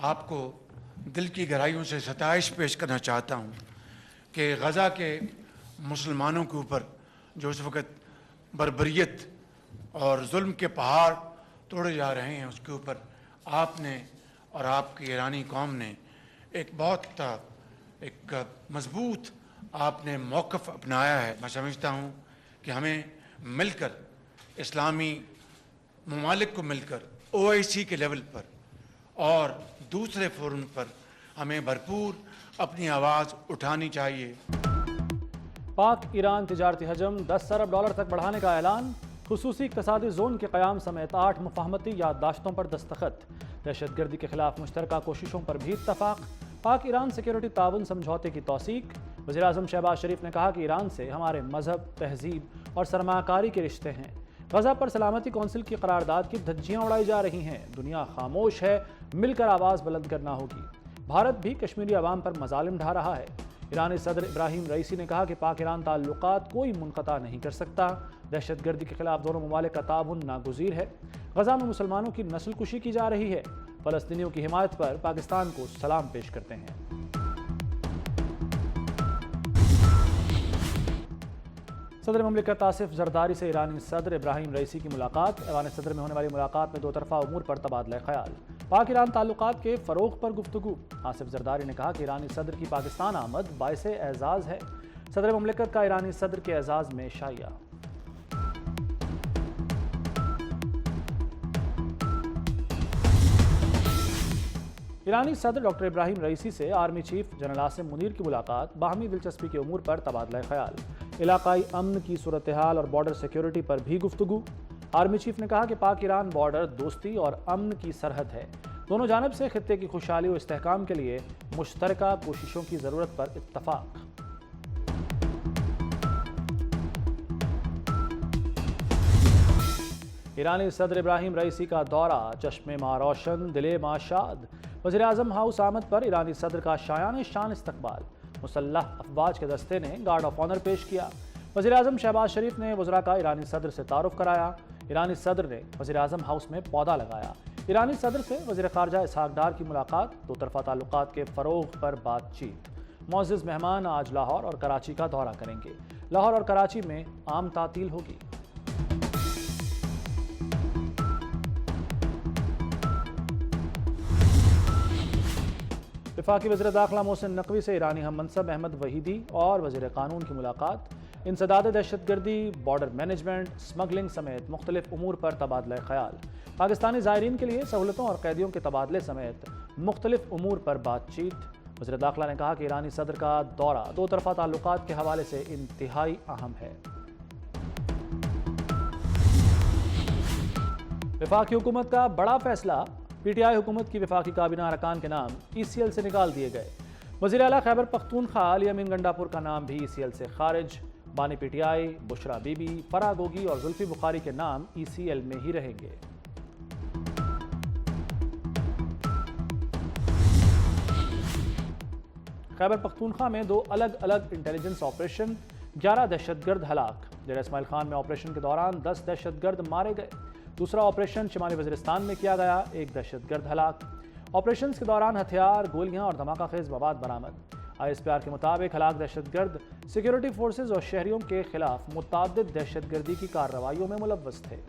آپ کو دل کی گہرائیوں سے ستائش پیش کرنا چاہتا ہوں کہ غزہ کے مسلمانوں کے اوپر جو اس وقت بربریت اور ظلم کے پہاڑ توڑے جا رہے ہیں، اس کے اوپر آپ نے اور آپ کی ایرانی قوم نے ایک بہت مضبوط آپ نے موقف اپنایا ہے۔ میں سمجھتا ہوں کہ ہمیں مل کر اسلامی ممالک کو مل کر OIC کے لیول پر اور دوسرے فورم پر ہمیں بھرپور اپنی آواز اٹھانی چاہیے۔ پاک ایران تجارتی حجم $10 ارب تک بڑھانے کا اعلان، خصوصی اقتصادی زون کے قیام سمیت 8 مفاہمتی یادداشتوں پر دستخط، دہشت گردی کے خلاف مشترکہ کوششوں پر بھی اتفاق، پاک ایران سیکیورٹی تعاون سمجھوتے کی توثیق۔ وزیراعظم شہباز شریف نے کہا کہ ایران سے ہمارے مذہب، تہذیب اور سرمایہ کاری کے رشتے ہیں۔ غزہ پر سلامتی کونسل کی قرارداد کی دھجیاں اڑائی جا رہی ہیں، دنیا خاموش ہے، مل کر آواز بلند کرنا ہوگی۔ بھارت بھی کشمیری عوام پر مظالم ڈھا رہا ہے۔ ایرانی صدر ابراہیم رئیسی نے کہا کہ پاک ایران تعلقات کوئی منقطع نہیں کر سکتا، دہشت گردی کے خلاف دونوں ممالک کا تعاون ناگزیر ہے۔ غزہ میں مسلمانوں کی نسل کشی کی جا رہی ہے، فلسطینیوں کی حمایت پر پاکستان کو سلام پیش کرتے ہیں۔ صدر مملکت آصف زرداری سے ایرانی صدر ابراہیم رئیسی کی ملاقات، ایوان صدر میں ہونے والی ملاقات میں دو طرفہ امور پر تبادلہ خیال، پاک ایران تعلقات کے فروغ پر گفتگو۔ آصف زرداری نے کہا کہ ایرانی صدر کی پاکستان آمد باعث اعزاز ہے، صدر مملکت کا ایرانی صدر کے اعزاز میں شائعہ۔ ایرانی صدر ڈاکٹر ابراہیم رئیسی سے army chief general Asim Munir کی ملاقات، باہمی دلچسپی کے امور پر تبادلہ خیال، علاقائی امن کی صورتحال اور بارڈر سیکیورٹی پر بھی گفتگو۔ آرمی چیف نے کہا کہ پاک ایران بارڈر دوستی اور امن کی سرحد ہے، دونوں جانب سے خطے کی خوشحالی و استحکام کے لیے مشترکہ کوششوں کی ضرورت پر اتفاق۔ ایرانی صدر ابراہیم رئیسی کا دورہ، چشم ماں روشن، دل ماں شاد، وزیراعظم ہاؤس آمد پر ایرانی صدر کا شایان شان استقبال، مسلح افواج کے دستے نے گارڈ آف آنر پیش کیا۔ وزیراعظم شہباز شریف نے وزراء کا ایرانی صدر سے تعارف کرایا، ایرانی صدر نے وزیراعظم ہاؤس میں پودا لگایا۔ ایرانی صدر سے وزیر خارجہ اسحاق ڈار کی ملاقات، دو طرفہ تعلقات کے فروغ پر بات چیت۔ معزز مہمان آج لاہور اور کراچی کا دورہ کریں گے، لاہور اور کراچی میں عام تعطیل ہوگی۔ وفاقی وزیر داخلہ محسن نقوی سے ایرانی ہم منصب احمد وحیدی اور وزیر قانون کی ملاقات، انسداد دہشت گردی، بارڈر مینجمنٹ، سمگلنگ سمیت مختلف امور پر تبادلہ خیال، پاکستانی زائرین کے لیے سہولتوں اور قیدیوں کے تبادلے سمیت مختلف امور پر بات چیت۔ وزیر داخلہ نے کہا کہ ایرانی صدر کا دورہ دو طرفہ تعلقات کے حوالے سے انتہائی اہم ہے۔ وفاقی حکومت کا بڑا فیصلہ، PTI حکومت کی وفاقی کابینہ ارکان کے نام ECL سے نکال دیے گئے، وزیر اعلیٰ خیبر پختونخوا علی امین گنڈاپور کا نام بھی ECL سے خارج، بانی PTI بشرا بی بی، فرح گوگی اور زلفی بخاری کے نام ECL میں ہی رہیں گے۔ خیبر پختونخوا میں دو الگ الگ انٹیلیجنس آپریشن، 11 دہشت گرد ہلاک، ڈیرہ اسماعیل خان میں آپریشن کے دوران 10 دہشت گرد مارے گئے، دوسرا آپریشن شمالی وزیرستان میں کیا گیا، 1 دہشت گرد ہلاک۔ آپریشنز کے دوران ہتھیار، گولیاں اور دھماکہ خیز مواد برآمد۔ ISPR کے مطابق ہلاک دہشت گرد سیکیورٹی فورسز اور شہریوں کے خلاف متعدد دہشت گردی کی کارروائیوں میں ملوث تھے۔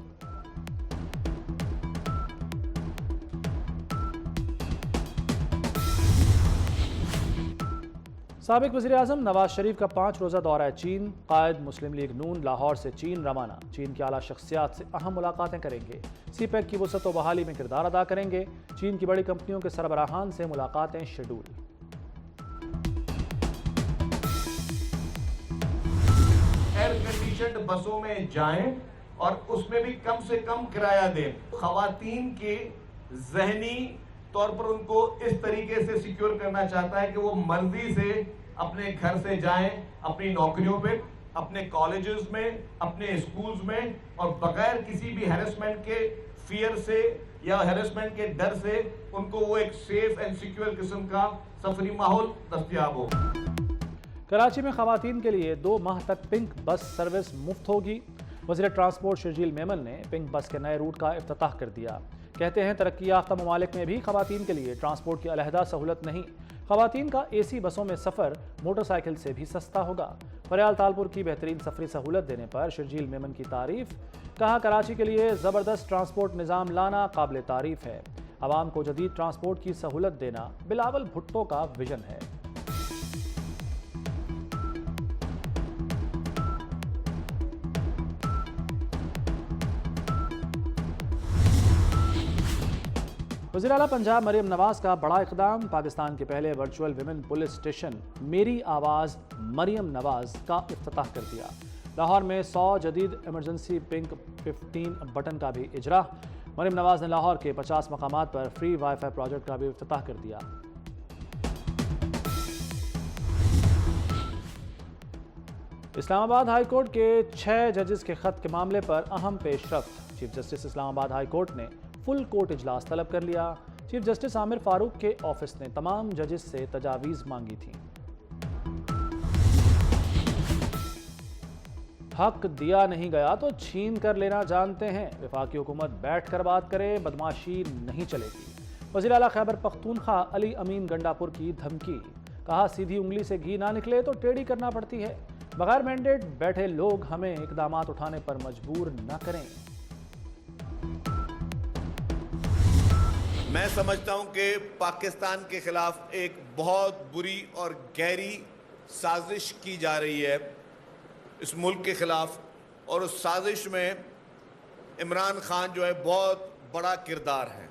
سابق وزیر اعظم نواز شریف کا 5 روزہ دورہ چین، قائد مسلم لیگ نون لاہور سے چین روانہ، چین کی اعلیٰ شخصیات سے اہم ملاقاتیں کریں گے، CPEC کی وسعت و بحالی میں کردار ادا کریں گے، چین کی بڑی کمپنیوں کے سربراہان سے ملاقاتیں شیڈول۔ ایئر کنڈیشنڈ بسوں میں جائیں اور اس میں بھی کم سے کم کرایہ دیں۔ خواتین کی ذہنی طور پر ان کو اس طریقے سے سیکیور کرنا چاہتا ہے کہ وہ مرضی سے اپنے گھر سے جائیں، اپنی نوکریوں پہ، اپنے کالجز میں، اپنے اسکولز میں، اور بغیر کسی بھی ہیرسمنٹ کے فیئر سے یا ہیرسمنٹ کے ڈر سے ان کو وہ ایک سیف اینڈ سیکیور قسم کا سفری ماحول دستیاب ہو۔ کراچی میں خواتین کے لیے 2 ماہ تک پنک بس سروس مفت ہوگی، وزیر ٹرانسپورٹ شرجیل میمن نے پنک بس کے نئے روٹ کا افتتاح کر دیا، کہتے ہیں ترقی یافتہ ممالک میں بھی خواتین کے لیے ٹرانسپورٹ کی علیحدہ سہولت نہیں، خواتین کا اے سی بسوں میں سفر موٹر سائیکل سے بھی سستا ہوگا۔ فریال تالپور کی بہترین سفری سہولت دینے پر شرجیل میمن کی تعریف، کہا کراچی کے لیے زبردست ٹرانسپورٹ نظام لانا قابل تعریف ہے، عوام کو جدید ٹرانسپورٹ کی سہولت دینا بلاول بھٹو کا ویژن ہے۔ وزیر اعلیٰ پنجاب مریم نواز کا بڑا اقدام، پاکستان کے پہلے ورچوئل ویمن پولیس اسٹیشن میری آواز مریم نواز کا افتتاح کر دیا۔ لاہور میں 100 جدید ایمرجنسی پنک 15 بٹن کا بھی اجرا۔ مریم نواز نے لاہور کے 50 مقامات پر فری وائی فائی پروجیکٹ کا بھی افتتاح کر دیا۔ اسلام آباد ہائی کورٹ کے 6 ججز کے خط کے معاملے پر اہم پیش رفت، چیف جسٹس اسلام آباد ہائی کورٹ نے فل کورٹ اجلاس طلب کر لیا۔ چیف جسٹس عامر فاروق کے آفس نے تمام ججز سے تجاویز مانگی تھی۔ حق دیا نہیں گیا تو چھین کر لینا جانتے ہیں، وفاقی حکومت بیٹھ کر بات کرے، بدماشی نہیں چلے گی۔ وزیر اعلیٰ خیبر پختونخوا علی امین گنڈاپور کی دھمکی، کہا سیدھی انگلی سے گھی نہ نکلے تو ٹیڑھی کرنا پڑتی ہے، بغیر مینڈیٹ بیٹھے لوگ ہمیں اقدامات اٹھانے پر مجبور نہ کریں۔ میں سمجھتا ہوں کہ پاکستان کے خلاف ایک بہت بری اور گہری سازش کی جا رہی ہے اس ملک کے خلاف، اور اس سازش میں عمران خان جو ہے بہت بڑا کردار ہے۔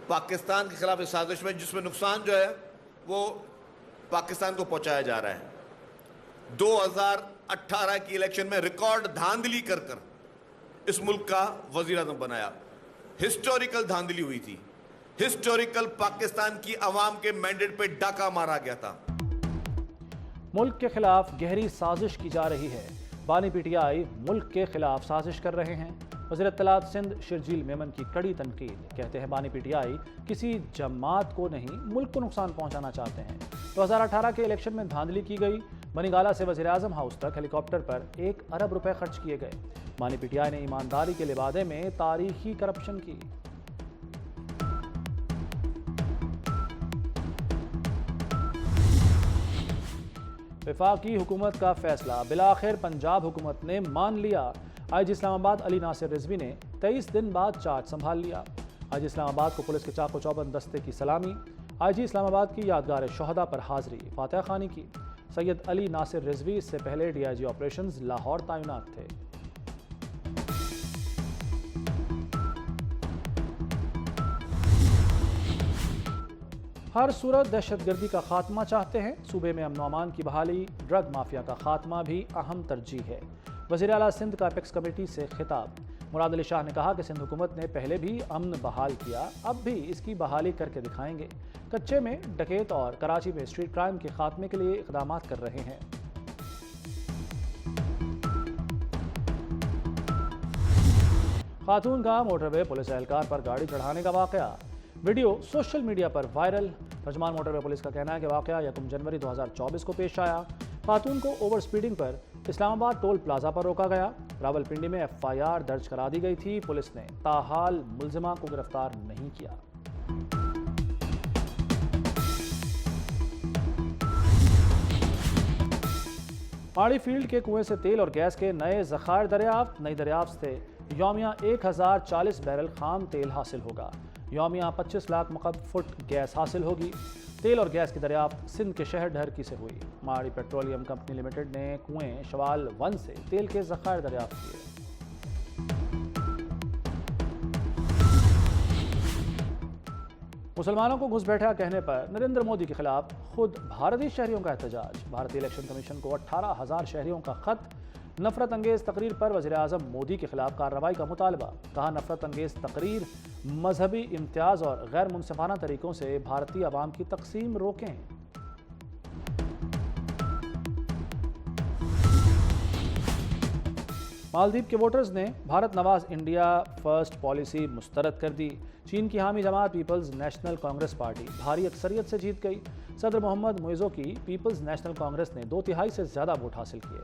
پاکستان کے خلاف اس سازش میں جس میں نقصان جو ہے وہ پاکستان کو پہنچایا جا رہا ہے۔ 2018 کی الیکشن میں ریکارڈ دھاندلی کر اس ملک کا وزیر اعظم بنایا۔ ہسٹوریکل دھاندلی ہوئی تھی، ہسٹوریکل پاکستان کی عوام کے مینڈیٹ پہ ڈاکہ مارا گیا تھا۔ ملک کے خلاف گہری سازش کی جا رہی ہے، بانی پی ٹی آئی ملک کے خلاف سازش کر رہے ہیں۔ وزیر اطلاعات سندھ شرجیل میمن کی کڑی تنقید، کہتے ہیں بانی پی ٹی آئی کسی جماعت کو نہیں ملک کو نقصان پہنچانا چاہتے ہیں۔ 2018 کے الیکشن میں دھاندلی کی گئی، منی گالا سے وزیر اعظم ہاؤس تک ہیلی کاپٹر پر 1 ارب روپے خرچ کیے گئے۔ بانی پی ٹی آئی نے ایمانداری کے لبادے میں تاریخی کرپشن کی۔ وفاقی حکومت کا فیصلہ بالآخر پنجاب حکومت نے مان لیا، آئی جی اسلام آباد علی ناصر رضوی نے 23 دن بعد چارج سنبھال لیا۔ آئی جی اسلام آباد کو پولیس کے چاق و چوبند دستے کی سلامی، آئی جی اسلام آباد کی یادگار شہداء پر حاضری، فاتحہ خوانی کی۔ سید علی ناصر رضوی اس سے پہلے D I G operations Lahore تعینات تھے۔ ہر صورت دہشت گردی کا خاتمہ چاہتے ہیں، صوبے میں امن و امان کی بحالی، ڈرگ مافیا کا خاتمہ بھی اہم ترجیح ہے۔ وزیر اعلیٰ سندھ کا اپیکس کمیٹی سے خطاب، مراد علی شاہ نے کہا کہ سندھ حکومت نے پہلے بھی امن بحال کیا، اب بھی اس کی بحالی کر کے دکھائیں گے۔ کچے میں ڈکیت اور کراچی میں اسٹریٹ کرائم کے خاتمے کے لیے اقدامات کر رہے ہیں۔ خاتون کا موٹر وے پولیس اہلکار پر گاڑی چڑھانے کا واقعہ، ویڈیو سوشل میڈیا پر وائرل۔ ترجمان موٹر وے پولیس کا کہنا ہے کہ واقعہ 1 جنوری 2024 کو پیش آیا۔ خاتون کو اوور سپیڈنگ پر اسلام آباد ٹول پلازا پر روکا گیا، راولپنڈی میں FIR درج کرا دی گئی تھی، پولیس نے تاحال ملزمہ کو گرفتار نہیں کیا۔ پاڑی فیلڈ کے کنویں سے تیل اور گیس کے نئے ذخائر دریافت، نئی دریافت سے یومیہ 1040 بیرل خام تیل حاصل ہوگا، یومیہ 25 لاکھ مکعب فٹ گیس حاصل ہوگی۔ تیل اور گیس کی دریافت سندھ کے شہر ڈھرکی سے ہوئی۔ ماڑی پیٹرولیم کمپنی لمیٹڈ نے کنویں شوال 1 سے تیل کے ذخائر دریافت کیے۔ مسلمانوں کو گھس بیٹھا کہنے پر نریندر مودی کے خلاف خود بھارتی شہریوں کا احتجاج، بھارتی الیکشن کمیشن کو 18,000 شہریوں کا خط، نفرت انگیز تقریر پر وزیر اعظم مودی کے خلاف کارروائی کا مطالبہ، کہا نفرت انگیز تقریر، مذہبی امتیاز اور غیر منصفانہ طریقوں سے بھارتی عوام کی تقسیم روکیں۔ مالدیپ کے ووٹرز نے بھارت نواز انڈیا فرسٹ پالیسی مسترد کر دی، چین کی حامی جماعت پیپلز نیشنل کانگریس پارٹی بھاری اکثریت سے جیت گئی، صدر محمد معیزو کی پیپلز نیشنل کانگریس نے 2/3 سے زیادہ ووٹ حاصل کیے۔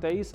23